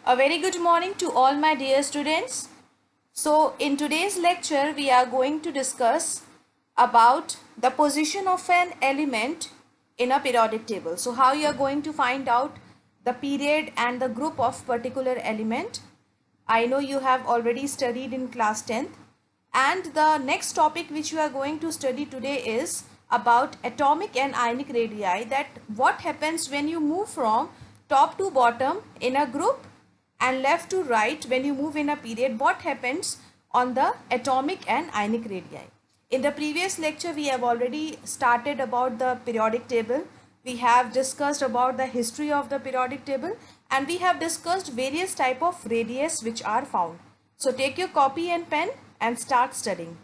A very good morning to all my dear students. So in today's lecture we are going to discuss about the position of an element in a periodic table. So how you are going to find out the period and the group of particular element. I know you have already studied in class 10th, and the next topic which you are going to study today is about atomic and ionic radii, that what happens when you move from top to bottom in a group and left to right when you move in a period, what happens on the atomic and ionic radii. In the previous lecture we have already started about the periodic table. We have discussed about the history of the periodic table, and we have discussed various type of radius which are found. So take your copy and pen and start studying.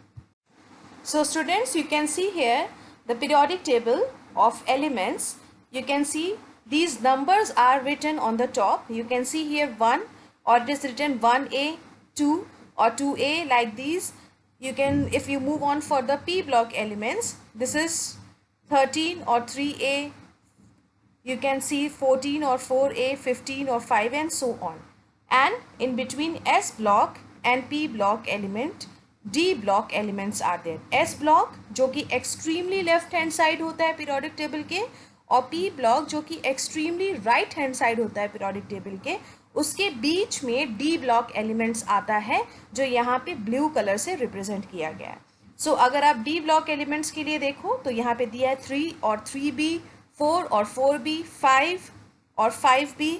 So students, you can see here the periodic table of elements. You can see these numbers are written on the top. You can see here 1, or it is written 1A, 2 or 2A, like these. You can, if you move on for the P block elements, this is 13 or 3A. You can see 14 or 4A, 15 or 5, and so on. And in between S block and P block element, D block elements are there. S block जो कि extremely left hand side होता है periodic table के, और P block जो कि extremely right hand side होता है periodic table के, उसके बीच में D block elements आता है जो यहाँ पे blue color से represent किया गया है. So अगर आप D block elements के लिए देखो तो यहाँ पे दिया है 3 और 3B, 4 और 4B, 5 और 5B,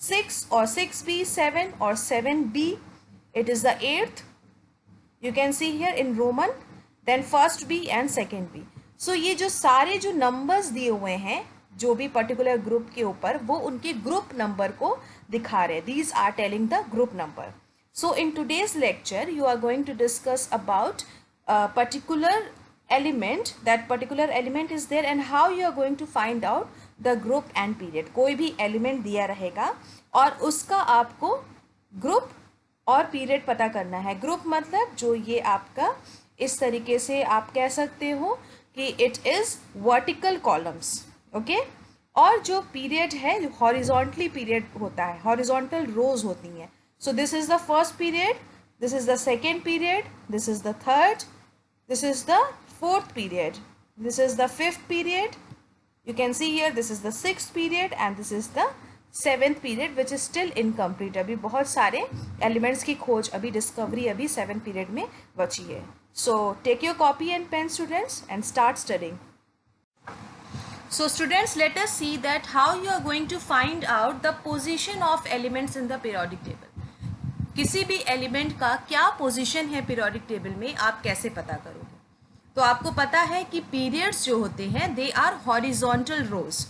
6 और 6B, 7 और 7B. It is the 8th. You can see here in Roman, then first B and second B. So ये जो सारे जो numbers दिए हुए हैं जो भी particular group के ऊपर, वो उनके group number को दिखा रहे हैं. These are telling the group number. So in today's lecture you are going to discuss about a particular element. That particular element is there and how you are going to find out the group and period. कोई भी element दिया रहेगा और उसका आपको group और period पता करना है. ग्रुप मतलब जो ये आपका इस तरीके से आप कह सकते हो कि it is vertical columns, okay. और जो पीरियड है हॉरिजॉन्टली पीरियड होता है, हॉरिजॉन्टल रोज होती हैं. So this is the first period, this is the second period, this is the third, this is the fourth period, this is the fifth period. You can see here this is the sixth period and this is the seventh period which is still incomplete. अभी बहुत सारे elements की खोज, अभी discovery अभी seventh period में बची है. So take your copy and pen students and start studying. So students, let us see that how you are going to find out the position of elements in the periodic table. किसी भी element का क्या position है periodic table में, आप कैसे पता करोगे. तो आपको पता है कि पीरियड्स जो होते हैं they are horizontal rows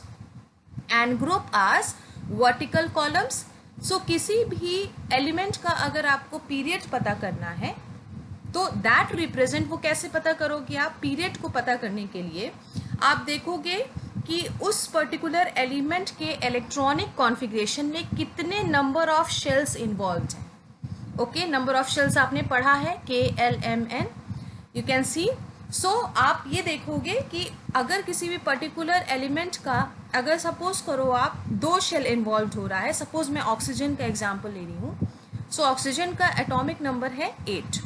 and group are vertical columns. So किसी भी एलिमेंट का अगर आपको पीरियड पता करना है तो दैट रिप्रेजेंट, वो कैसे पता करोगे आप. पीरियड को पता करने के लिए आप देखोगे कि उस पर्टिकुलर एलिमेंट के इलेक्ट्रॉनिक कॉन्फ़िगरेशन में कितने नंबर ऑफ शेल्स इन्वॉल्व्ड हैं. ओके, नंबर ऑफ शेल्स आपने पढ़ा है KLMN, यू कैन सी. सो आप ये देखोगे कि अगर किसी भी पर्टिकुलर एलिमेंट का, अगर सपोज करो आप 2 शेल इन्वॉल्व हो रहा है, सपोज मैं ऑक्सीजन का एग्जांपल ले रही हूँ. सो ऑक्सीजन का एटॉमिक नंबर है 8.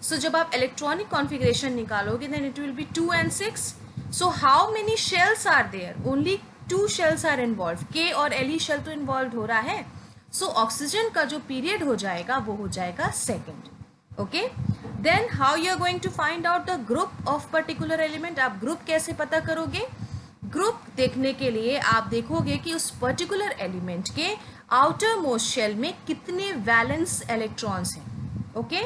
सो जब आप इलेक्ट्रॉनिक कॉन्फ़िगरेशन निकालोगे then it will be 2 and 6. So how many shells are there, only 2 shells are involve. K और L शेल तो इन्वॉल्व हो रहा है. सो ऑक्सीजन का जो पीरियड हो जाएगा वो हो जाएगा second. Okay, then how you are going to find out the group of particular element. आप ग्रुप कैसे पता करोगे. ग्रुप देखने के लिए आप देखोगे कि उस पर्टिकुलर एलिमेंट के आउटर मोस्ट शेल में कितने वैलेंस इलेक्ट्रॉन्स हैं. ओके,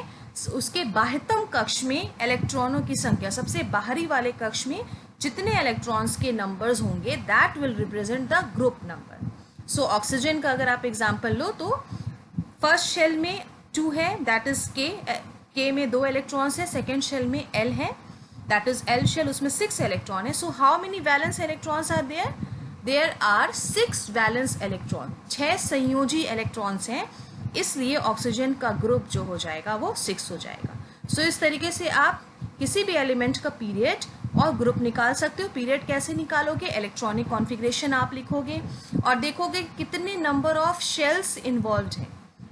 उसके बाह्यतम कक्ष में इलेक्ट्रॉनों की संख्या, सबसे बाहरी वाले कक्ष में जितने इलेक्ट्रॉन्स के नंबर्स होंगे that will represent the group number. So oxygen का अगर आप एग्जाम्पल लो तो फर्स्ट शेल में 2 है, दैट इज K में 2 इलेक्ट्रॉन्स है. सेकेंड शेल में L है, दैट इज L शेल, उसमें 6 इलेक्ट्रॉन है. So how many valence electrons are there. There are 6 valence electron, 6 संयोजी इलेक्ट्रॉन्स हैं. इसलिए ऑक्सीजन का ग्रुप जो हो जाएगा वो 6 हो जाएगा. सो इस तरीके से आप किसी भी एलिमेंट का पीरियड और ग्रुप निकाल सकते हो. पीरियड कैसे निकालोगे, इलेक्ट्रॉनिक कॉन्फ़िगरेशन आप लिखोगे और देखोगे कितने नंबर ऑफ शेल्स इन्वॉल्व्ड हैं.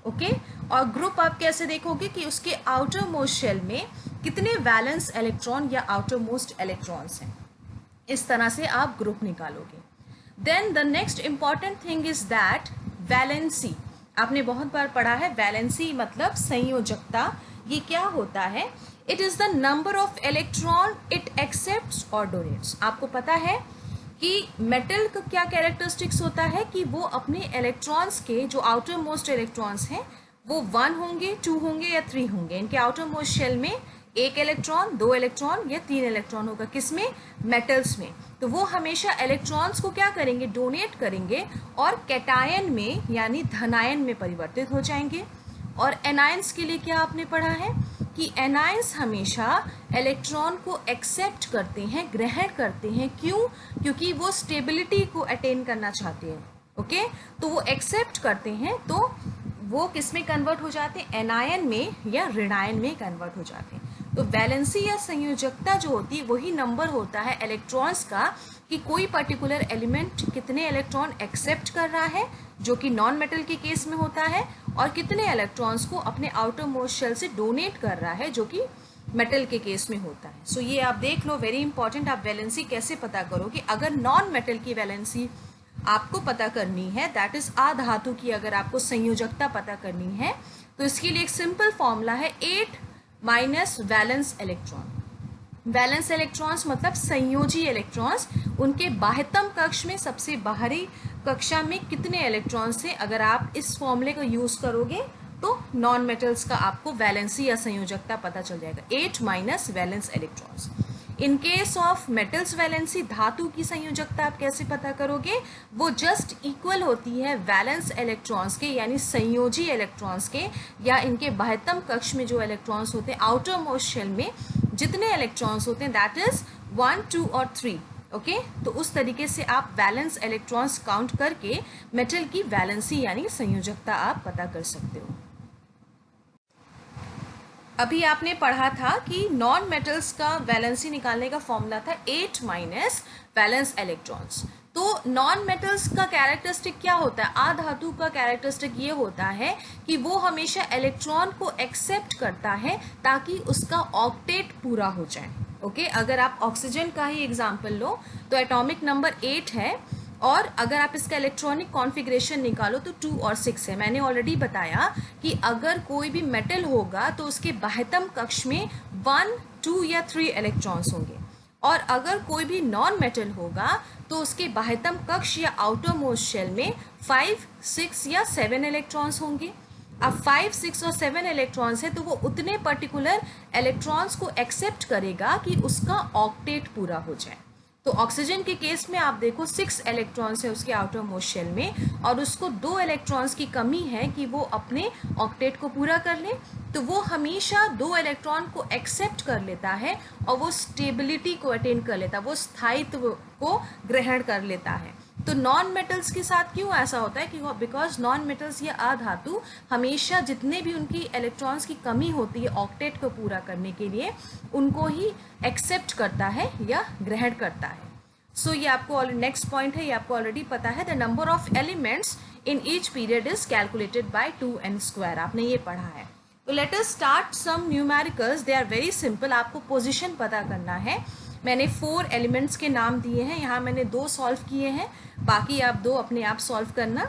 ओके। और ग्रुप आप कैसे देखोगे कि उसके आउटर मोस्ट शेल में कितने वैलेंस इलेक्ट्रॉन या आउटर मोस्ट इलेक्ट्रॉन्स हैं, इस तरह से आप ग्रुप निकालोगे। Then the next important thing is that valency. आपने बहुत बार पढ़ा है वैलेंसी मतलब संयोजकता। ये क्या होता है? It is the number of electron it accepts और डोनेट्स। आपको पता है कि मेटल का क्या कैरेक्टरिस्टिक्स होता है कि वो अपने इलेक्ट्रॉन्स के जो आउटर मोस्ट इलेक्ट्रॉन्स हैं वो 1 होंगे, 2 होंगे या 3 होंगे। इनके आउटर मोस्ट शेल में 1 इलेक्ट्रॉन, 2 इलेक्ट्रॉन या 3 इलेक्ट्रॉन होगा। किसमें? मेटल्स में। तो वो हमेशा इलेक्ट्रॉन्स को क्या करेंगे? डोनेट करेंगे और कैटायन में यानी धनायन में परिवर्तित हो जाएंगे। और एनायंस के लिए क्या आपने पढ़ा है कि एनायंस हमेशा इलेक्ट्रॉन को एक्सेप्ट करते हैं, ग्रहण करते हैं। क्यों? क्योंकि वो स्टेबिलिटी को अटेन करना चाहते हैं। ओके, तो वो एक्सेप्ट करते हैं तो वो किस में कन्वर्ट हो जाते हैं? एनायन में या ऋणायन में कन्वर्ट हो जाते हैं। तो वैलेंसी या संयोजकता जो होती है वही नंबर होता है इलेक्ट्रॉन्स का कि कोई पर्टिकुलर एलिमेंट कितने इलेक्ट्रॉन एक्सेप्ट कर रहा है, जो कि नॉन मेटल के केस में होता है, और कितने इलेक्ट्रॉन्स को अपने आउटर मोस्ट शेल से डोनेट कर रहा है, जो कि मेटल के केस में होता है। सो ये आप देख लो, वेरी इंपॉर्टेंट। आप वैलेंसी कैसे पता करोगे? अगर नॉन मेटल की वैलेंसी आपको पता करनी है, दैट इज अधातु की अगर आपको संयोजकता पता करनी है, तो इसके लिए एक सिंपल फॉर्मूला है 8 minus valence electron. Valence electrons मतलब संयोजी इलेक्ट्रॉन्स, उनके बाह्यतम कक्ष में सबसे बाहरी कक्षा में कितने इलेक्ट्रॉन्स हैं। अगर आप इस फॉर्मूले को यूज करोगे तो नॉन मेटल्स का आपको वैलेंसी या संयोजकता पता चल जाएगा। 8 minus valence electrons. In case of metals valency, धातु की संयोजकता आप कैसे पता करोगे? वो जस्ट इक्वल होती है वैलेंस इलेक्ट्रॉन्स के यानी संयोजी इलेक्ट्रॉन्स के, या इनके बाह्यतम कक्ष में जो इलेक्ट्रॉन्स होते हैं आउटर मोस्ट शेल में जितने इलेक्ट्रॉन्स होते हैं, दैट इज 1, 2 और 3। ओके, तो उस तरीके से आप वैलेंस इलेक्ट्रॉन्स काउंट करके मेटल की वैलेंसी यानी संयोजकता आप पता कर सकते हो। अभी आपने पढ़ा था कि नॉन मेटल्स का वैलेंसी निकालने का फॉर्मूला था 8 माइनस वैलेंस इलेक्ट्रॉन्स। तो नॉन मेटल्स का कैरेक्टरिस्टिक क्या होता है? आधातु का कैरेक्टरिस्टिक ये होता है कि वो हमेशा इलेक्ट्रॉन को एक्सेप्ट करता है ताकि उसका ऑक्टेट पूरा हो जाए। ओके, अगर आप ऑक्सीजन का ही एग्जाम्पल लो तो एटॉमिक नंबर 8 है, और अगर आप इसका इलेक्ट्रॉनिक कॉन्फ़िगरेशन निकालो तो 2 और 6 है। मैंने ऑलरेडी बताया कि अगर कोई भी मेटल होगा तो उसके बाह्यतम कक्ष में 1, 2 या 3 इलेक्ट्रॉन्स होंगे, और अगर कोई भी नॉन मेटल होगा तो उसके बाह्यतम कक्ष या आउटर मोस्ट शेल में 5, 6 या 7 इलेक्ट्रॉन्स होंगे। अब 5, 6 और 7 इलेक्ट्रॉन्स है तो वो उतने पर्टिकुलर इलेक्ट्रॉन्स को एक्सेप्ट करेगा कि उसका ऑक्टेट पूरा हो जाए। तो ऑक्सीजन के केस में आप देखो 6 इलेक्ट्रॉन्स है उसके आउटर मोस्ट शेल में, और उसको 2 इलेक्ट्रॉन्स की कमी है कि वो अपने ऑक्टेट को पूरा कर ले, तो वो हमेशा 2 इलेक्ट्रॉन को एक्सेप्ट कर लेता है और वो स्टेबिलिटी को अटेन कर लेता है, वो स्थायित्व को ग्रहण कर लेता है। तो नॉन मेटल्स के साथ क्यों ऐसा होता है? कि बिकॉज नॉन मेटल्स या अधातु हमेशा जितने भी उनकी इलेक्ट्रॉन्स की कमी होती है ऑक्टेट को पूरा करने के लिए, उनको ही एक्सेप्ट करता है या ग्रहण करता है। सो ये आपको नेक्स्ट पॉइंट है, ये आपको ऑलरेडी पता है। The number of elements in each period is calculated by 2n²। आपने ये पढ़ा है। तो let us start some numericals, they are very simple. आपको पोजिशन पता करना है। मैंने 4 एलिमेंट्स के नाम दिए हैं, यहाँ मैंने 2 सॉल्व किए हैं, बाकी आप 2 अपने आप सॉल्व करना।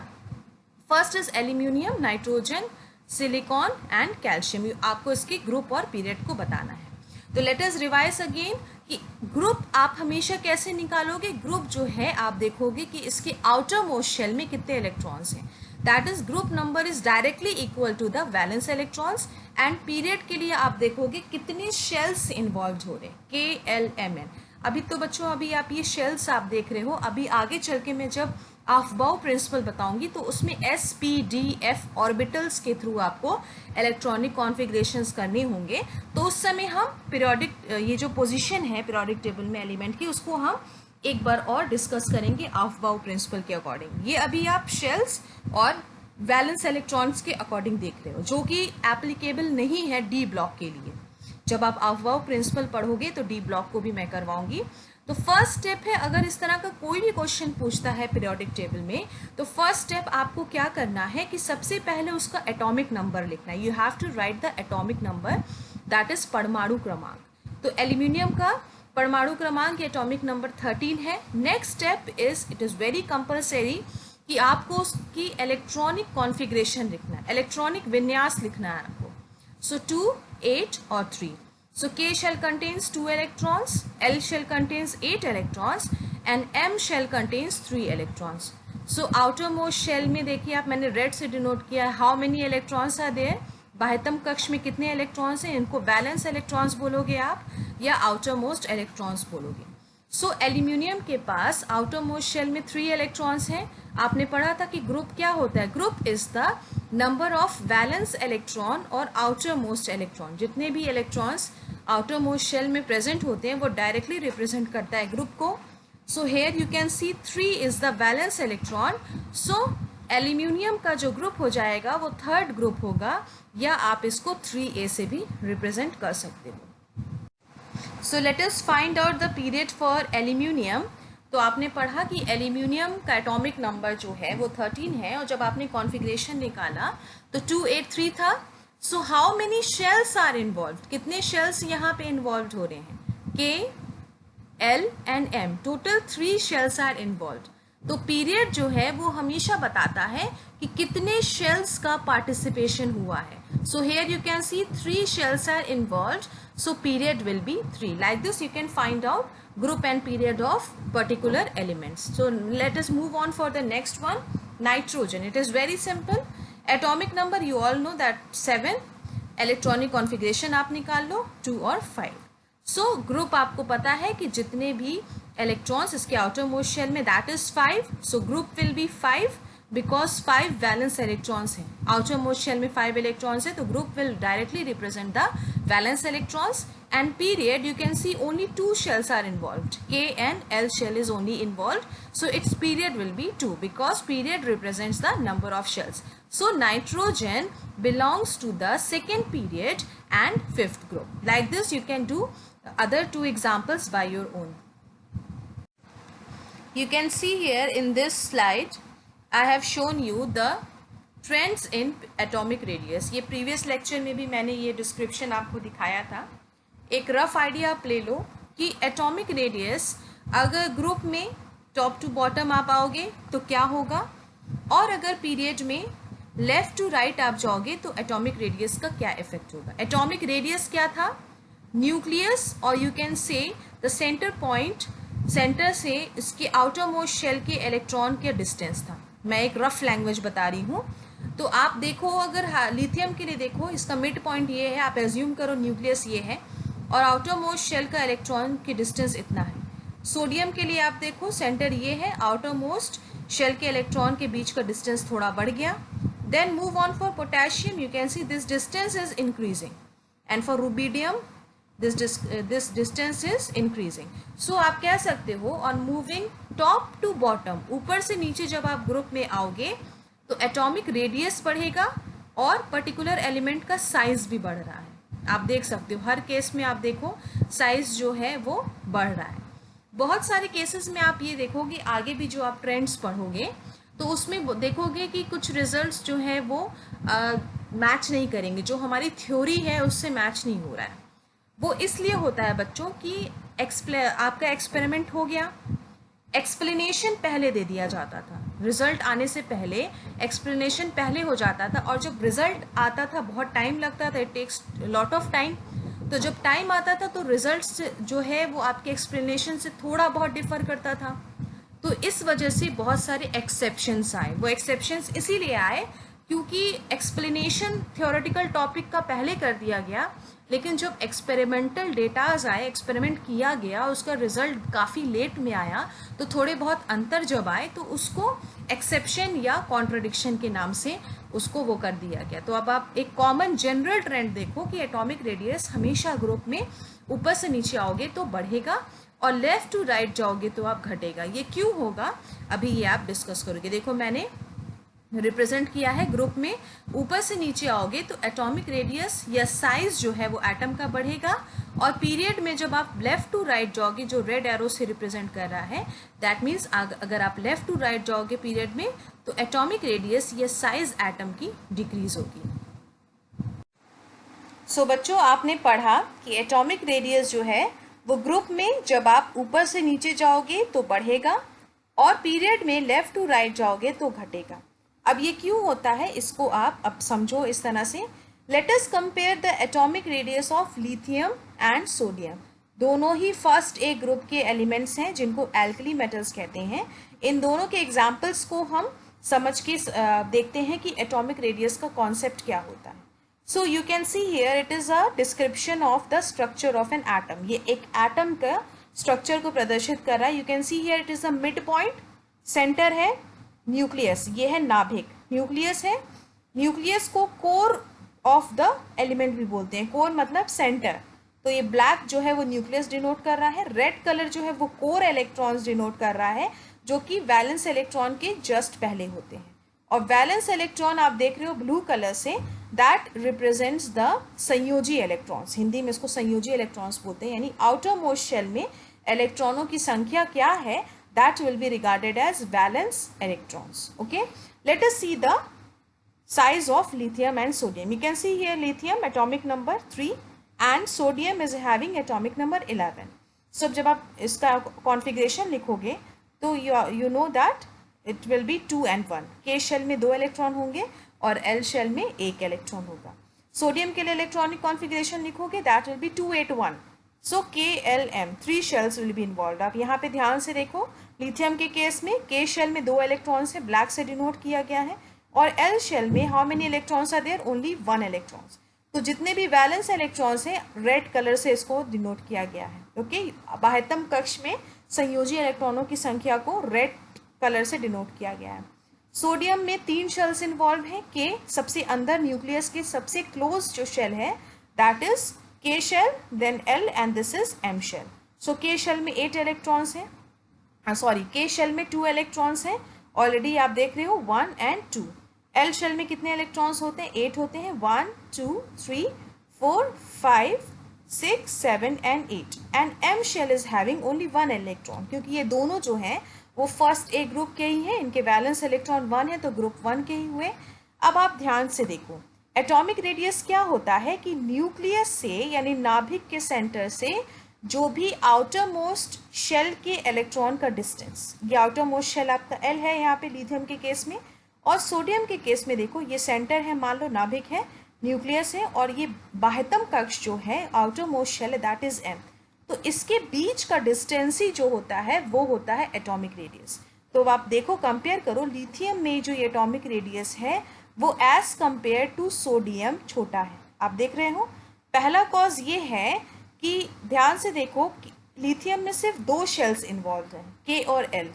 First is aluminium, nitrogen, silicon and calcium. आपको इसके ग्रुप और पीरियड को बताना है। तो लेट अस रिवाइज अगेन कि ग्रुप आप हमेशा कैसे निकालोगे? ग्रुप जो है आप देखोगे कि इसके आउटर मोस्ट शेल में कितने इलेक्ट्रॉन्स हैं, that is group number is directly equal to the valence electrons. And period के लिए आप देखोगे कितने शेल्स इन्वॉल्व हो रहे हैं, KLMN। अभी तो बच्चों अभी आप ये शेल्स आप देख रहे हो, अभी आगे चल के मैं जब ऑफबाउ प्रिंसिपल बताऊंगी तो उसमें SPDF ऑर्बिटल्स के थ्रू आपको इलेक्ट्रॉनिक कॉन्फ़िगरेशंस करने होंगे। तो उस समय हम पीरियोडिक ये जो पोजीशन है पीरियोडिक टेबल में एलिमेंट की, उसको हम एक बार और डिस्कस करेंगे ऑफबाउ प्रिंसिपल के अकॉर्डिंग। ये अभी आप शेल्स और वैलेंस इलेक्ट्रॉन्स के अकॉर्डिंग देख रहे हो, जो कि एप्लीकेबल नहीं है डी ब्लॉक के लिए। जब आप ऑफबाउ प्रिंसिपल पढ़ोगे तो डी ब्लॉक को भी मैं करवाऊंगी। तो फर्स्ट स्टेप है, अगर इस तरह का कोई भी क्वेश्चन पूछता है पीरियोडिक टेबल में, तो फर्स्ट स्टेप आपको क्या करना है कि सबसे पहले उसका एटॉमिक नंबर लिखना है. You have to write the atomic number, that is परमाणु क्रमांक. तो एल्यूमिनियम का परमाणु क्रमांक एटॉमिक नंबर 13 है. Next step is, it is very compulsory कि आपको उसकी इलेक्ट्रॉनिक कॉन्फ़िगरेशन लिखना है, इलेक्ट्रॉनिक विन्यास लिखना है आपको. सो 2, 8 और 3. So K shell contains 2 electrons, L shell contains 8 electrons and M shell contains 3 electrons. So outermost shell में देखिए आप, मैंने रेड से डिनोट किया है. How many electrons are there? बाह्यतम कक्ष में कितने इलेक्ट्रॉन्स हैं? इनको वैलेंस इलेक्ट्रॉन्स बोलोगे आप या आउटरमोस्ट इलेक्ट्रॉन्स बोलोगे. सो एल्यूमिनियम के पास आउटरमोस्ट शेल में 3 इलेक्ट्रॉन्स हैं. आपने पढ़ा था कि ग्रुप क्या होता है? Group is the number of valence electron और आउटर मोस्ट इलेक्ट्रॉन. जितने भी इलेक्ट्रॉन्स आउटर मोस्ट शेल में प्रेजेंट होते हैं वो डायरेक्टली रिप्रेजेंट करता है ग्रुप को. सो here you can see 3 is the valence electron. So aluminium का जो ग्रुप हो जाएगा वो थर्ड ग्रुप होगा, या आप इसको 3A से भी रिप्रेजेंट कर सकते हो. So let us find out the period for aluminium. तो आपने पढ़ा कि एल्यूमिनियम का एटॉमिक नंबर जो है वो 13 है, और जब आपने कॉन्फ़िगरेशन निकाला तो 283 था. So how many shells are involve? कितने शेल्स यहाँ पे इन्वॉल्व हो रहे हैं? K, L and M. Total 3 shells are involve. तो पीरियड जो है वो हमेशा बताता है कि कितने शेल्स का पार्टिसिपेशन हुआ है. So here you can see 3 shells are involve. So period will be 3. Like this you can find out group and period of particular elements. So let us move on for the next one. Nitrogen. It is very simple. Atomic number you all know that 7. Electronic configuration आप निकाल लो 2 और 5. So group आपको पता है कि जितने भी electrons इसके outermost shell में that is 5. So group will be 5. Because 5 valence electrons हैं, outermost shell में 5 electrons है, तो group will directly represent the valence electrons. And period you can see only 2 shells are involved. K and L shell is only involved, so its period will be 2 because period represents the number of shells. So nitrogen belongs to the second period and fifth group. Like this you can do other 2 examples by your own. You can see here in this slide I have shown you the trends in atomic radius. ये previous lecture में भी मैंने ये description आपको दिखाया था. एक rough idea आप ले लो कि atomic radius अगर group में top to bottom आप आओगे तो क्या होगा, और अगर period में left to right आप जाओगे तो atomic radius का क्या effect होगा. Atomic radius क्या था? Nucleus, और you can say the center point, centre से इसके आउटर मोस्ट शेल के इलेक्ट्रॉन के डिस्टेंस था. मैं एक रफ लैंग्वेज बता रही हूँ. तो आप देखो, अगर लिथियम के लिए देखो, इसका मिड पॉइंट ये है, आप एज्यूम करो न्यूक्लियस ये है और आउटर मोस्ट शेल का इलेक्ट्रॉन की डिस्टेंस इतना है. सोडियम के लिए आप देखो, सेंटर ये है, आउटर मोस्ट शेल के इलेक्ट्रॉन के बीच का डिस्टेंस थोड़ा बढ़ गया. Then move on for potassium, you can see this distance is increasing, and for rubidium this distance is increasing. So आप कह सकते हो on moving top to bottom, ऊपर से नीचे जब आप ग्रुप में आओगे तो एटॉमिक रेडियस बढ़ेगा और पर्टिकुलर एलिमेंट का साइज भी बढ़ रहा है. आप देख सकते हो हर केस में, आप देखो साइज जो है वो बढ़ रहा है. बहुत सारे केसेस में आप ये देखोगे, आगे भी जो आप ट्रेंड्स पढ़ोगे तो उसमें देखोगे कि कुछ रिजल्ट्स जो है वो मैच नहीं करेंगे, जो हमारी थ्योरी है उससे मैच नहीं हो रहा है. वो इसलिए होता है बच्चों कि आपका एक्सपेरिमेंट हो गया, एक्सप्लेनेशन पहले दे दिया जाता था, रिजल्ट आने से पहले एक्सप्लेनेशन पहले हो जाता था, और जब रिजल्ट आता था बहुत टाइम लगता था, it takes lot of time. तो जब टाइम आता था तो रिजल्ट जो है वो आपके एक्सप्लेनेशन से थोड़ा बहुत डिफर करता था. तो इस वजह से बहुत सारे एक्सेप्शंस आए. वो एक्सेप्शंस इसीलिए आए क्योंकि एक्सप्लेनेशन थ्योरेटिकल टॉपिक का पहले कर दिया गया, लेकिन जब एक्सपेरिमेंटल डेटाज आए, एक्सपेरिमेंट किया गया, उसका रिजल्ट काफ़ी लेट में आया, तो थोड़े बहुत अंतर जब आए तो उसको एक्सेप्शन या कॉन्ट्रडिक्शन के नाम से उसको वो कर दिया गया. तो अब आप एक कॉमन जनरल ट्रेंड देखो कि एटॉमिक रेडियस हमेशा ग्रुप में ऊपर से नीचे आओगे तो बढ़ेगा और लेफ़्ट टू राइट जाओगे तो आप घटेगा. ये क्यों होगा अभी ये आप डिस्कस करोगे. देखो मैंने रिप्रेजेंट किया है ग्रुप में ऊपर से नीचे आओगे तो एटॉमिक रेडियस या साइज जो है वो एटम का बढ़ेगा, और पीरियड में जब आप लेफ्ट टू राइट जाओगे जो रेड एरो से रिप्रेजेंट कर रहा है, दैट मीन्स अगर आप लेफ्ट टू राइट जाओगे पीरियड में तो एटॉमिक रेडियस या साइज एटम की डिक्रीज होगी। सो बच्चों, आपने पढ़ा कि एटॉमिक रेडियस जो है वो ग्रुप में जब आप ऊपर से नीचे जाओगे तो बढ़ेगा और पीरियड में लेफ्ट टू राइट जाओगे तो घटेगा। अब ये क्यों होता है इसको आप अब समझो इस तरह से। Let us compare the atomic radius of lithium and sodium. दोनों ही फर्स्ट ए ग्रुप के एलिमेंट्स हैं जिनको एल्कली मेटल्स कहते हैं। इन दोनों के एग्जाम्पल्स को हम समझ के देखते हैं कि एटॉमिक रेडियस का कॉन्सेप्ट क्या होता है। सो you can see here it is a description of the structure of an atom. ये एक एटम का स्ट्रक्चर को प्रदर्शित कर रहा है। You can see here it is a mid point, centre है न्यूक्लियस, ये है नाभिक, न्यूक्लियस है। न्यूक्लियस को कोर ऑफ द एलिमेंट भी बोलते हैं। कोर मतलब सेंटर। तो ये ब्लैक जो है वो न्यूक्लियस डिनोट कर रहा है, रेड कलर जो है वो कोर इलेक्ट्रॉन्स डिनोट कर रहा है, जो कि वैलेंस इलेक्ट्रॉन के जस्ट पहले होते हैं। और वैलेंस इलेक्ट्रॉन आप देख रहे हो ब्लू कलर से, दैट रिप्रेजेंट्स द संयोजी इलेक्ट्रॉन्स। हिंदी में इसको संयोजी इलेक्ट्रॉन्स बोलते हैं, यानी आउटर मोस्ट शेल में इलेक्ट्रॉनों की संख्या क्या है, that will be regarded as valence electrons. Okay, let us see the size of lithium and sodium. You can see here lithium atomic number 3 and sodium is having atomic number 11. So जब आप इसका configuration लिखोगे तो you know that it will be 2 and 1. K shell में 2 electron होंगे और L shell में 1 electron होगा। सोडियम के लिए इलेक्ट्रॉनिक कॉन्फ़िगरेशन लिखोगे that will be 2 8 1. So KLM 3 shells will be involve. आप यहाँ पे ध्यान से देखो, लिथियम के केस में K शेल में 2 इलेक्ट्रॉन्स है, ब्लैक से डिनोट किया गया है, और L शेल में how many electrons are there, only 1 electrons. तो जितने भी वैलेंस इलेक्ट्रॉन्स हैं रेड कलर से इसको डिनोट किया गया है। ओके, बाह्यतम कक्ष में संयोजी इलेक्ट्रॉनों की संख्या को रेड कलर से डिनोट किया गया है। सोडियम में 3 शेल्स इन्वॉल्व हैं। K सबसे अंदर न्यूक्लियस के सबसे क्लोज जो शेल है that is K shell, then L and this is M shell. So K shell में 8 इलेक्ट्रॉन्स हैं, K shell में 2 इलेक्ट्रॉन्स हैं, ऑलरेडी आप देख रहे हो 1 and 2. L shell में कितने इलेक्ट्रॉन्स होते हैं, 8 होते हैं, 1 2 3 4 5 6 7 and 8. And M shell is having only 1 electron, क्योंकि ये दोनों जो हैं वो फर्स्ट ए ग्रुप के ही हैं, इनके वैलेंस इलेक्ट्रॉन 1 है तो ग्रुप 1 के ही हुए। अब आप ध्यान से देखो, एटॉमिक रेडियस क्या होता है कि न्यूक्लियस से यानी नाभिक के सेंटर से जो भी आउटर मोस्ट शेल के इलेक्ट्रॉन का डिस्टेंस, ये आउटर मोस्ट शेल आपका L है यहाँ पे लिथियम के केस में, और सोडियम के केस में देखो ये सेंटर है, मान लो नाभिक है, न्यूक्लियस है, और ये बाह्यतम कक्ष जो है आउटर मोस्ट शेल है दैट इज M। तो इसके बीच का डिस्टेंस ही जो होता है वो होता है एटॉमिक रेडियस। तो आप देखो, कंपेयर करो, लिथियम में जो ये एटॉमिक रेडियस है वो एज कंपेयर टू सोडियम छोटा है। आप देख रहे हो, पहला कॉज ये है कि ध्यान से देखो, लिथियम में सिर्फ 2 शेल्स इन्वॉल्व हैं, K और L,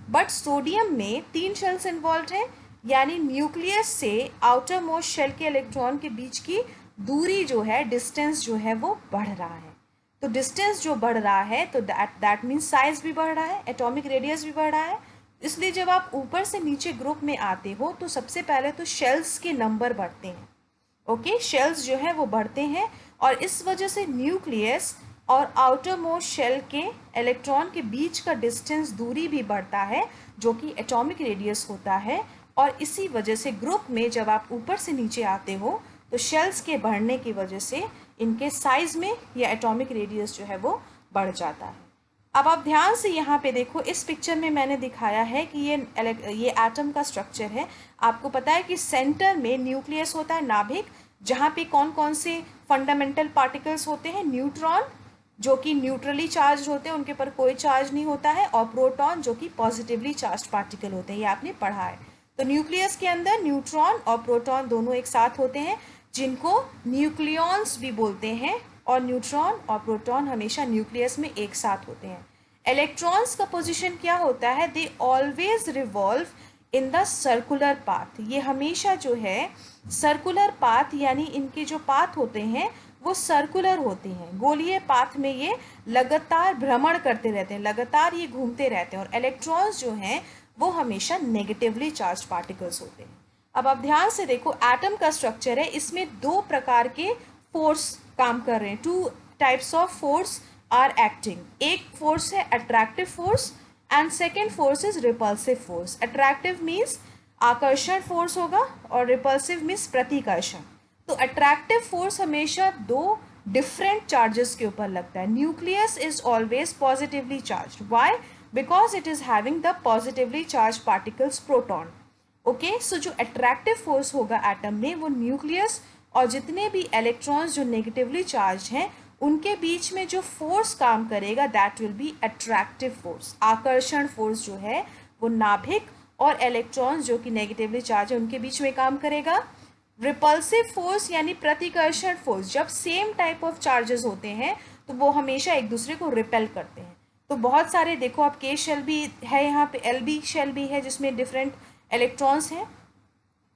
बट सोडियम में 3 शेल्स इन्वॉल्व हैं, यानी न्यूक्लियस से आउटर मोस्ट शेल के इलेक्ट्रॉन के बीच की दूरी जो है, डिस्टेंस जो है वो बढ़ रहा है। तो डिस्टेंस जो बढ़ रहा है तो दैट मीन्स साइज भी बढ़ रहा है, एटॉमिक रेडियस भी बढ़ रहा है। इसलिए जब आप ऊपर से नीचे ग्रुप में आते हो तो सबसे पहले तो शेल्स के नंबर बढ़ते हैं। ओके, शेल्स जो है वो बढ़ते हैं, और इस वजह से न्यूक्लियस और आउटर मोस्ट शेल के इलेक्ट्रॉन के बीच का डिस्टेंस, दूरी भी बढ़ता है, जो कि एटॉमिक रेडियस होता है। और इसी वजह से ग्रुप में जब आप ऊपर से नीचे आते हो तो शेल्स के बढ़ने की वजह से इनके साइज में या एटॉमिक रेडियस जो है वो बढ़ जाता है। अब आप ध्यान से यहाँ पे देखो, इस पिक्चर में मैंने दिखाया है कि ये एटम का स्ट्रक्चर है। आपको पता है कि सेंटर में न्यूक्लियस होता है, नाभिक, जहाँ पे कौन कौन से फंडामेंटल पार्टिकल्स होते हैं, न्यूट्रॉन जो कि न्यूट्रली चार्ज होते हैं, उनके ऊपर कोई चार्ज नहीं होता है, और प्रोटॉन जो कि पॉजिटिवली चार्ज पार्टिकल होते हैं, ये आपने पढ़ा है। तो न्यूक्लियस के अंदर न्यूट्रॉन और प्रोटॉन दोनों एक साथ होते हैं, जिनको न्यूक्लियॉन्स भी बोलते हैं, और न्यूट्रॉन और प्रोटॉन हमेशा न्यूक्लियस में एक साथ होते हैं। इलेक्ट्रॉन्स का पोजीशन क्या होता है, they always revolve in the circular path. ये हमेशा जो है सर्कुलर पाथ, यानी इनके जो पाथ होते हैं वो सर्कुलर होते हैं, गोलीय पाथ में ये लगातार भ्रमण करते रहते हैं, लगातार ये घूमते रहते हैं। और इलेक्ट्रॉन्स जो हैं वो हमेशा नेगेटिवली चार्ज पार्टिकल्स होते हैं। अब आप ध्यान से देखो, एटम का स्ट्रक्चर है, इसमें दो प्रकार के फोर्स काम कर रहे हैं, two types of force are acting. एक फोर्स है attractive force and second force is repulsive force. Attractive means आकर्षण फोर्स होगा और रिपल्सिव मीन्स प्रतिकर्षण। तो अट्रैक्टिव फोर्स हमेशा दो डिफरेंट चार्जेस के ऊपर लगता है। Nucleus is always positively charged, why? Because it is having the positively charge particles proton. Okay, so जो अट्रैक्टिव फोर्स होगा एटम में वो न्यूक्लियस और जितने भी इलेक्ट्रॉन्स जो नेगेटिवली चार्ज हैं उनके बीच में जो फोर्स काम करेगा that will be attractive force. आकर्षण फोर्स जो है वो नाभिक और इलेक्ट्रॉन्स जो कि नेगेटिवली चार्ज है उनके बीच में काम करेगा। रिपल्सिव फोर्स यानी प्रतिकर्षण फोर्स, जब सेम टाइप ऑफ चार्जेस होते हैं तो वो हमेशा एक दूसरे को रिपेल करते हैं। तो बहुत सारे देखो, आप के शेल भी है, यहाँ पे एल बी शेल भी है जिसमें डिफरेंट इलेक्ट्रॉन्स हैं।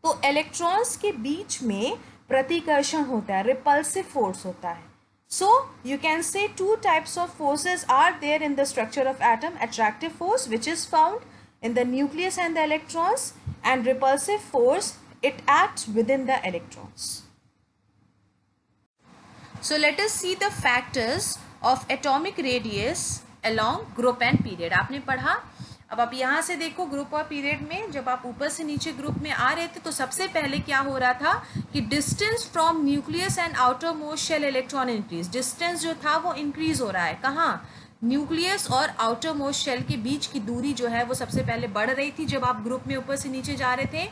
तो इलेक्ट्रॉन्स के बीच में प्रतिकर्षण होता है, रिपल्सिव फोर्स होता है। So you can say two types of forces are there in the structure of atom: attractive force, which is found in the nucleus and the electrons, and repulsive force, it acts within the electrons. So let us see the factors of atomic radius along group and period. आपने पढ़ा। अब आप यहाँ से देखो, group और period में जब आप ऊपर से नीचे ग्रुप में आ रहे थे तो सबसे पहले क्या हो रहा था कि distance from nucleus and outer most shell electron increase. Distance जो था वो इंक्रीज हो रहा है। कहाँ? न्यूक्लियस और आउटर मोस्ट शेल के बीच की दूरी जो है वो सबसे पहले बढ़ रही थी जब आप ग्रुप में ऊपर से नीचे जा रहे थे।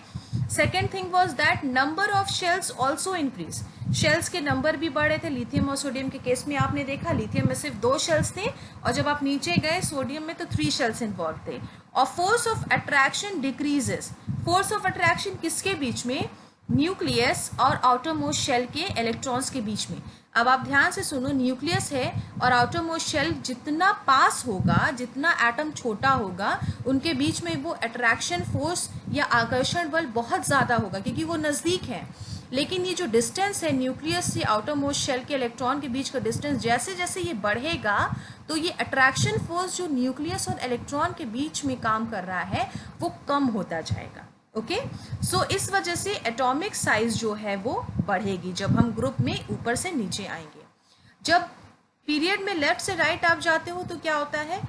Second thing was that number of shells also increase. Shells के नंबर भी बढ़े थे। लिथियम और सोडियम के केस में आपने देखा, लिथियम में सिर्फ 2 शेल्स थे और जब आप नीचे गए सोडियम में तो 3 शेल्स इन्वॉल्व थे। और force of attraction decreases. Force of attraction किसके बीच में? न्यूक्लियस और आउटर मोस्ट शेल के इलेक्ट्रॉन्स के बीच में। अब आप ध्यान से सुनो, न्यूक्लियस है और आउटर मोस्ट शेल जितना पास होगा, जितना एटम छोटा होगा, उनके बीच में वो अट्रैक्शन फोर्स या आकर्षण बल बहुत ज़्यादा होगा क्योंकि वो नज़दीक है। लेकिन ये जो डिस्टेंस है न्यूक्लियस से आउटर मोस्ट शेल के इलेक्ट्रॉन के बीच का डिस्टेंस, जैसे जैसे ये बढ़ेगा तो ये अट्रैक्शन फोर्स जो न्यूक्लियस और इलेक्ट्रॉन के बीच में काम कर रहा है वो कम होता जाएगा। ओके, सो इस वजह से एटॉमिक साइज जो है वो बढ़ेगी जब हम ग्रुप में ऊपर से नीचे आएंगे। जब पीरियड में लेफ्ट से राइट आप जाते हो तो क्या होता है?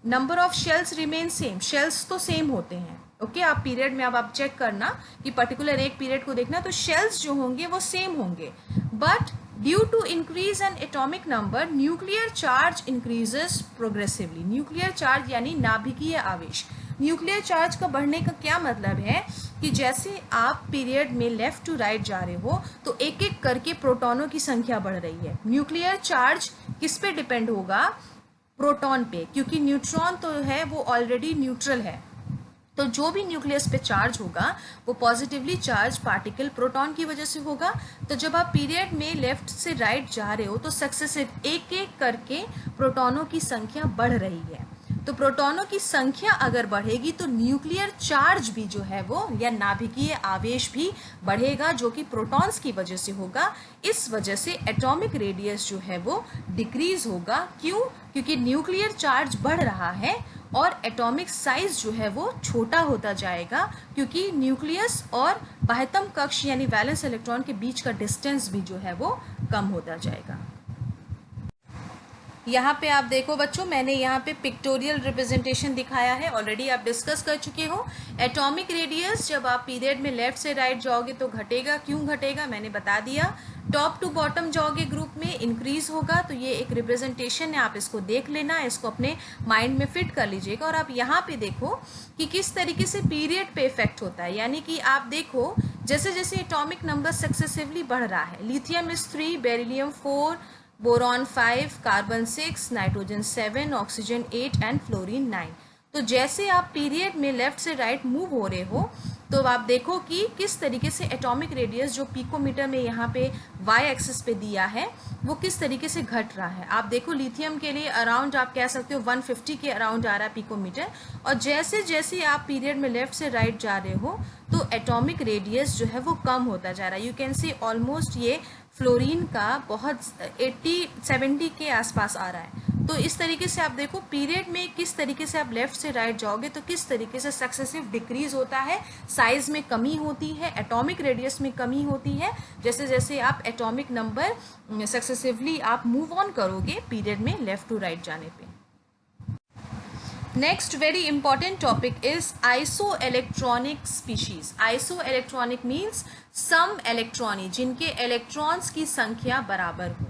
Number of shells remain same. Shells तो सेम होते हैं। ओके, आप पीरियड में अब आप चेक करना कि पर्टिकुलर एक पीरियड को देखना तो शेल्स जो होंगे वो सेम होंगे। But due to increase in atomic number nuclear charge increases progressively. Nuclear charge यानी नाभिकीय आवेश। न्यूक्लियर चार्ज का बढ़ने का क्या मतलब है कि जैसे आप पीरियड में लेफ्ट टू राइट जा रहे हो तो एक एक करके प्रोटॉनों की संख्या बढ़ रही है। न्यूक्लियर चार्ज किस पे डिपेंड होगा? प्रोटॉन पे, क्योंकि न्यूट्रॉन तो है वो ऑलरेडी न्यूट्रल है। तो जो भी न्यूक्लियस पे चार्ज होगा वो पॉजिटिवली चार्ज पार्टिकल प्रोटॉन की वजह से होगा। तो जब आप पीरियड में लेफ्ट से राइट जा रहे हो तो सक्सेसिव एक एक करके प्रोटॉनों की संख्या बढ़ रही है। तो प्रोटॉनों की संख्या अगर बढ़ेगी तो न्यूक्लियर चार्ज भी जो है वो या नाभिकीय आवेश भी बढ़ेगा जो कि प्रोटॉन्स की वजह से होगा। इस वजह से एटॉमिक रेडियस जो है वो डिक्रीज होगा। क्यों? क्योंकि न्यूक्लियर चार्ज बढ़ रहा है और एटॉमिक साइज जो है वो छोटा होता जाएगा क्योंकि न्यूक्लियस और बाह्यतम कक्ष यानी वैलेंस इलेक्ट्रॉन के बीच का डिस्टेंस भी जो है वो कम होता जाएगा। यहाँ पे आप देखो बच्चों, मैंने यहाँ पे पिक्टोरियल रिप्रेजेंटेशन दिखाया है, ऑलरेडी आप डिस्कस कर चुके हो। एटॉमिक रेडियस जब आप पीरियड में लेफ्ट से राइट जाओगे तो घटेगा। क्यों घटेगा मैंने बता दिया। टॉप टू बॉटम जाओगे ग्रुप में इंक्रीज होगा। तो ये एक रिप्रेजेंटेशन है, आप इसको देख लेना, इसको अपने माइंड में फिट कर लीजिएगा। और आप यहाँ पे देखो कि किस तरीके से पीरियड पे इफेक्ट होता है। यानी कि आप देखो जैसे जैसे एटॉमिक नंबर सक्सेसिवली बढ़ रहा है, lithium is 3, beryllium 4, boron 5, carbon 6, nitrogen 7, oxygen 8 and fluorine 9। तो जैसे आप पीरियड में लेफ्ट से राइट मूव हो रहे हो तो आप देखो कि किस तरीके से एटॉमिक रेडियस जो पिकोमीटर में यहाँ पे वाई एक्सिस पे दिया है वो किस तरीके से घट रहा है। आप देखो लिथियम के लिए अराउंड आप कह सकते हो 150 के अराउंड आ रहा है पिकोमीटर। और जैसे जैसे आप पीरियड में लेफ्ट से राइट जा रहे हो तो एटॉमिक रेडियस जो है वो कम होता जा रहा है। यू कैन सी ऑलमोस्ट ये फ्लोरीन का बहुत 80-70 के आसपास आ रहा है। तो इस तरीके से आप देखो पीरियड में किस तरीके से आप लेफ्ट से राइट जाओगे तो किस तरीके से सक्सेसिव डिक्रीज होता है, साइज में कमी होती है, एटॉमिक रेडियस में कमी होती है, जैसे जैसे आप एटॉमिक नंबर सक्सेसिवली आप मूव ऑन करोगे पीरियड में लेफ्ट टू राइट जाने पे। Next very important topic is isoelectronic species. Isoelectronic means सम इलेक्ट्रॉनी, जिनके इलेक्ट्रॉन्स की संख्या बराबर हो,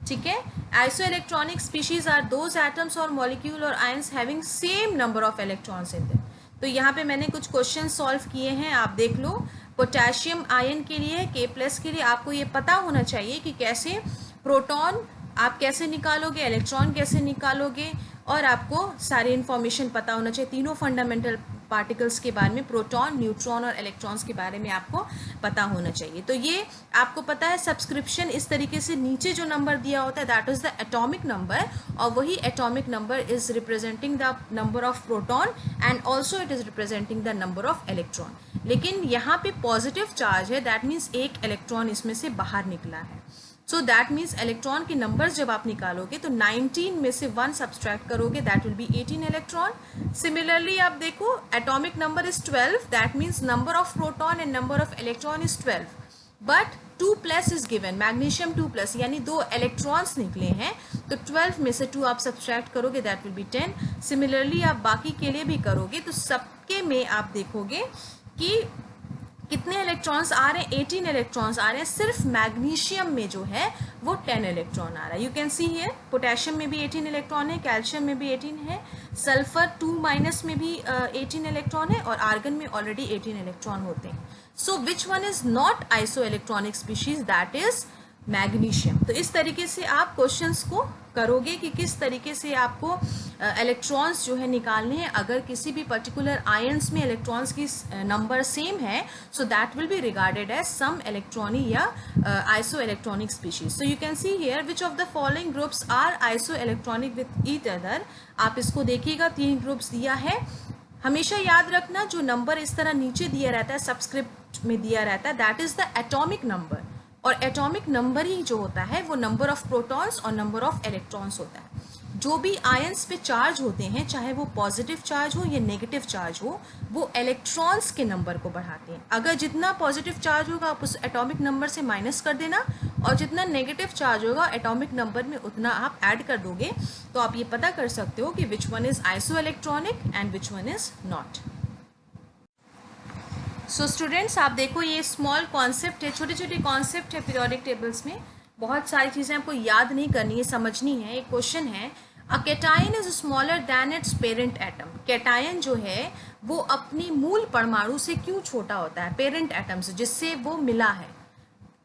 ठीक है। Isoelectronic species are those atoms और मॉलिक्यूल और ions having same number of electrons in them. तो यहाँ पे मैंने कुछ क्वेश्चन सॉल्व किए हैं, आप देख लो। पोटेशियम आयन के लिए, K+ के लिए आपको ये पता होना चाहिए कि कैसे प्रोटॉन आप कैसे निकालोगे, इलेक्ट्रॉन कैसे निकालोगे, और आपको सारी इन्फॉर्मेशन पता होना चाहिए तीनों फंडामेंटल पार्टिकल्स के बारे में, प्रोटॉन, न्यूट्रॉन और इलेक्ट्रॉन्स के बारे में आपको पता होना चाहिए। तो ये आपको पता है सब्सक्रिप्शन इस तरीके से नीचे जो नंबर दिया होता है that is the atomic number, और वही atomic number is representing the number of proton and also it is representing the number of electron. लेकिन यहाँ पे पॉजिटिव चार्ज है, दैट मीन्स एक इलेक्ट्रॉन इसमें से बाहर निकला है। सो दैट मीन्स इलेक्ट्रॉन के नंबर्स जब आप निकालोगे तो 19 में से 1 सब्सट्रैक्ट करोगे, that will B 18 electron. Similarly आप देखो atomic number is 12, that means number of proton and number of electron is 12, but 2+ is given, magnesium 2+, यानी 2 इलेक्ट्रॉन्स निकले हैं, तो 12 में से 2 आप सब्सट्रैक्ट करोगे, दैट विल बी 10। सिमिलरली आप बाकी के लिए भी करोगे तो सबके में आप देखोगे कि कितने इलेक्ट्रॉन्स आ रहे हैं, 18 इलेक्ट्रॉन्स आ रहे हैं। सिर्फ मैग्नीशियम में जो है वो 10 इलेक्ट्रॉन आ रहा है। You can see here potassium में भी 18 इलेक्ट्रॉन है, कैल्शियम में भी 18 है, सल्फर 2- में भी 18 इलेक्ट्रॉन है, और आर्गन में ऑलरेडी 18 इलेक्ट्रॉन होते हैं। So which one is not isoelectronic species, that is magnesium. तो इस तरीके से आप क्वेश्चंस को करोगे कि किस तरीके से आपको इलेक्ट्रॉन्स जो है निकालने हैं। अगर किसी भी पर्टिकुलर आयंस में इलेक्ट्रॉन्स की नंबर सेम है, so that will be regarded as सम इलेक्ट्रॉनी या isoelectronic species. So you can see here which of the following groups are isoelectronic with each other. आप इसको देखिएगा, 3 ग्रुप्स दिया है। हमेशा याद रखना जो नंबर इस तरह नीचे दिया रहता है, सबस्क्रिप्ट में दिया रहता है, that is the atomic number, और एटॉमिक नंबर ही जो होता है वो नंबर ऑफ प्रोटॉन्स और नंबर ऑफ इलेक्ट्रॉन्स होता है। जो भी आयंस पे चार्ज होते हैं, चाहे वो पॉजिटिव चार्ज हो या नेगेटिव चार्ज हो, वो इलेक्ट्रॉन्स के नंबर को बढ़ाते हैं। अगर जितना पॉजिटिव चार्ज होगा आप उस एटॉमिक नंबर से माइनस कर देना, और जितना नेगेटिव चार्ज होगा एटॉमिक नंबर में उतना आप ऐड कर दोगे, तो आप ये पता कर सकते हो कि विच one is iso electronic and which one is not. So students आप देखो ये स्मॉल कॉन्सेप्ट है, छोटे छोटे कॉन्सेप्ट है पीरियोडिक टेबल्स में। बहुत सारी चीज़ें आपको याद नहीं करनी है, समझनी है। एक क्वेश्चन है, a cation is smaller than its parent atom. Cation जो है वो अपनी मूल परमाणु से क्यों छोटा होता है, पेरेंट एटम से जिससे वो मिला है,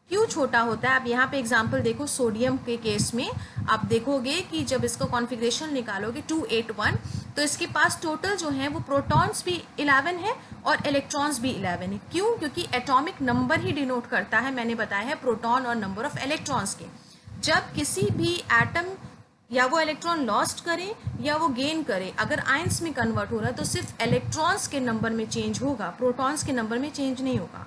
क्यों छोटा होता है। आप यहाँ पे एग्जांपल देखो, सोडियम के केस में आप देखोगे कि जब इसका कॉन्फ़िगरेशन निकालोगे 281, तो इसके पास टोटल जो है वो प्रोटॉन्स भी 11 है और इलेक्ट्रॉन्स भी 11 है। क्यों? क्योंकि एटॉमिक नंबर ही डिनोट करता है, मैंने बताया है, प्रोटॉन और नंबर ऑफ इलेक्ट्रॉन्स के। जब किसी भी एटम या वो इलेक्ट्रॉन लॉस्ट करे या वो गेन करे, अगर आयंस में कन्वर्ट हो रहा है तो सिर्फ इलेक्ट्रॉन्स के नंबर में चेंज होगा, प्रोटॉन्स के नंबर में चेंज नहीं होगा।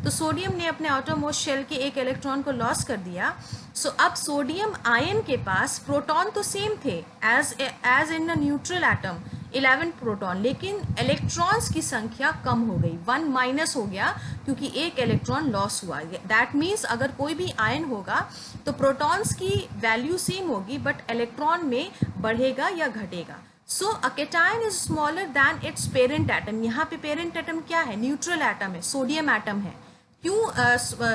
तो सोडियम ने अपने आउटरमोस्ट शेल के एक इलेक्ट्रॉन को लॉस कर दिया। सो अब सोडियम आयन के पास प्रोटॉन तो सेम थे as in a neutral atom 11 proton, लेकिन इलेक्ट्रॉन्स की संख्या कम हो गई, 1 माइनस हो गया क्योंकि एक इलेक्ट्रॉन लॉस हुआ। दैट मीन्स अगर कोई भी आयन होगा तो प्रोटॉन्स की वैल्यू सेम होगी बट इलेक्ट्रॉन में बढ़ेगा या घटेगा। So a cation is smaller than its parent atom. यहाँ पे पेरेंट एटम क्या है? न्यूट्रल एटम है, सोडियम एटम है। क्यों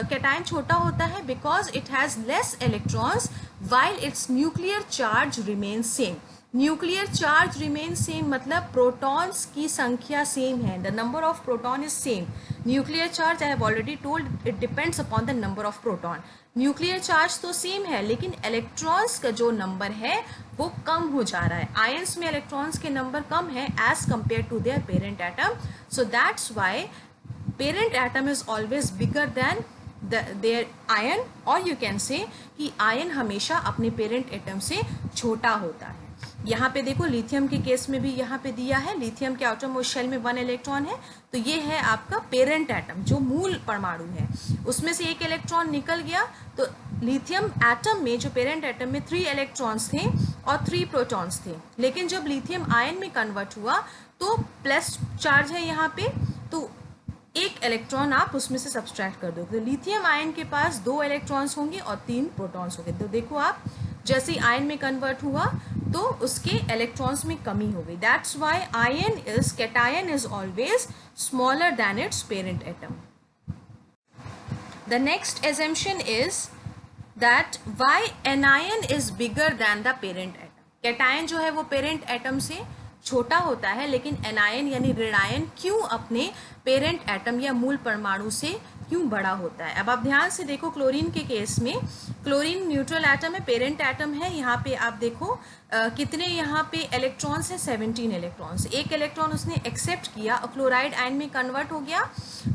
कैटायन छोटा होता है? Because it has less electrons while its nuclear charge remain same. Nuclear charge remain same मतलब प्रोटॉन्स की संख्या सेम है, the number of proton is same. Nuclear charge I have already told it depends upon the number of proton. Nuclear charge तो same है लेकिन electrons का जो number है वो कम हो जा रहा है। आयंस में इलेक्ट्रॉन्स के नंबर कम है as compare to their parent atom. So that's why parent atom is always bigger than their ion, और यू कैन से कि आयन हमेशा अपने पेरेंट एटम से छोटा होता है। यहाँ पे देखो लिथियम के केस में भी यहाँ पे दिया है, लिथियम के आउटर मोस्ट शेल में 1 इलेक्ट्रॉन है, तो ये है आपका पेरेंट एटम जो मूल परमाणु है। उसमें से एक इलेक्ट्रॉन निकल गया तो लिथियम एटम में, जो पेरेंट एटम में 3 इलेक्ट्रॉन्स थे और 3 प्रोटॉन्स थे, लेकिन जब लिथियम आयन में कन्वर्ट हुआ तो प्लस चार्ज है यहाँ पे, तो एक इलेक्ट्रॉन आप उसमें से सब्सट्रैक्ट कर दो, तो लिथियम आयन के पास 2 इलेक्ट्रॉन्स होंगे और 3 प्रोटॉन्स होंगे। तो देखो आप, जैसे ही आयन में कन्वर्ट हुआ तो उसके इलेक्ट्रॉन्स में कमी हो गई। That's why ion is, cation is always smaller than it's parent atom. The next assumption is that why anion is bigger than the parent atom। Cation जो है वो पेरेंट एटम से छोटा होता है, लेकिन एनायन यानी ऋणायन क्यों अपने पेरेंट एटम या मूल परमाणु से क्यों बड़ा होता है। अब आप ध्यान से देखो, क्लोरीन के केस में, क्लोरीन न्यूट्रल एटम है, पेरेंट एटम है। यहाँ पे आप देखो कितने यहाँ पे इलेक्ट्रॉन्स हैं, 17 इलेक्ट्रॉन्स। एक इलेक्ट्रॉन उसने एक्सेप्ट किया और क्लोराइड आयन में कन्वर्ट हो गया,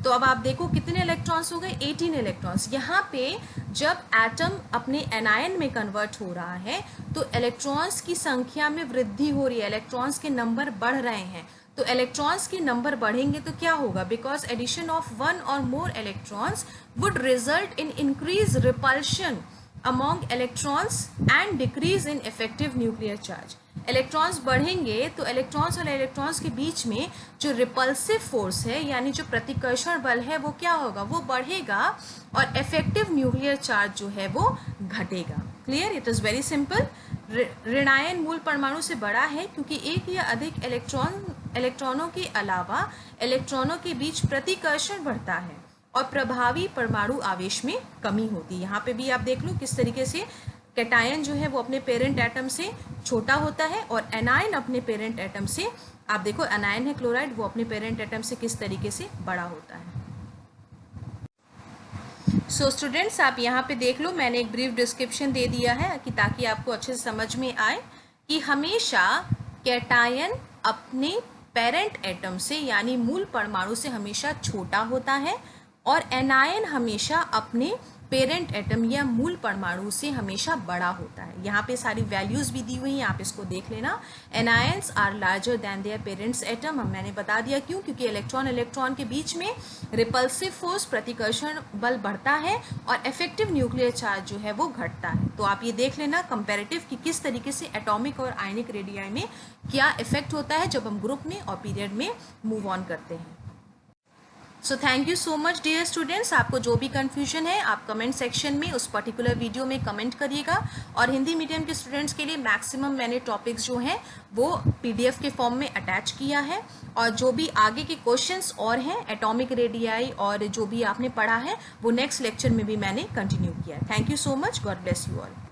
तो अब आप देखो कितने इलेक्ट्रॉन्स हो गए, 18 इलेक्ट्रॉन्स। यहाँ पे जब एटम अपने एनायन में कन्वर्ट हो रहा है तो इलेक्ट्रॉन्स की संख्या में वृद्धि हो रही है, इलेक्ट्रॉन्स के नंबर बढ़ रहे हैं। तो इलेक्ट्रॉन्स के नंबर बढ़ेंगे तो क्या होगा, बिकॉज एडिशन ऑफ 1 और मोर electrons would result in increase repulsion among electrons and decrease in effective nuclear charge. Electrons बढ़ेंगे तो इलेक्ट्रॉन्स और इलेक्ट्रॉन्स के बीच में जो रिपल्सिव फोर्स है, यानी जो प्रतिकर्षण बल है, वो क्या होगा, वो बढ़ेगा और इफेक्टिव न्यूक्लियर चार्ज जो है वो घटेगा। Clear, it is very simple. ऋणायन मूल परमाणु से बड़ा है क्योंकि एक या अधिक इलेक्ट्रॉनों के अलावा इलेक्ट्रॉनों के बीच प्रतिकर्षण बढ़ता है और प्रभावी परमाणु आवेश में कमी होती है। यहाँ पे भी आप देख लो किस तरीके से कैटायन जो है वो अपने पेरेंट एटम से छोटा होता है और एनायन अपने पेरेंट एटम से, आप देखो एनायन है क्लोराइड, वो अपने पेरेंट एटम से किस तरीके से बड़ा होता है। सो स्टूडेंट्स, आप यहाँ पे देख लो, मैंने एक ब्रीफ डिस्क्रिप्शन दे दिया है कि ताकि आपको अच्छे से समझ में आए कि हमेशा कैटायन अपने पेरेंट एटम से यानी मूल परमाणु से हमेशा छोटा होता है और एनायन हमेशा अपने पेरेंट एटम या मूल परमाणु से हमेशा बड़ा होता है। यहाँ पे सारी वैल्यूज भी दी हुई हैं, आप इसको देख लेना। Anions are larger than their parents atom, मैंने बता दिया क्यों, क्योंकि इलेक्ट्रॉन इलेक्ट्रॉन के बीच में रिपल्सिव फोर्स, प्रतिकर्षण बल बढ़ता है और इफेक्टिव न्यूक्लियर चार्ज जो है वो घटता है। तो आप ये देख लेना कंपैरेटिव कि किस तरीके से एटॉमिक और आयनिक रेडियाई में क्या इफेक्ट होता है जब हम ग्रुप में और पीरियड में मूव ऑन करते हैं। So thank you so much dear students. आपको जो भी कन्फ्यूजन है आप कमेंट सेक्शन में उस पर्टिकुलर वीडियो में कमेंट करिएगा। और हिंदी मीडियम के स्टूडेंट्स के लिए मैक्सिमम मैंने टॉपिक्स जो हैं वो पीडीएफ के फॉर्म में अटैच किया है, और जो भी आगे के क्वेश्चंस और हैं एटॉमिक रेडियाई और जो भी आपने पढ़ा है वो नेक्स्ट लेक्चर में भी मैंने कंटिन्यू किया है। Thank you so much, God bless you all.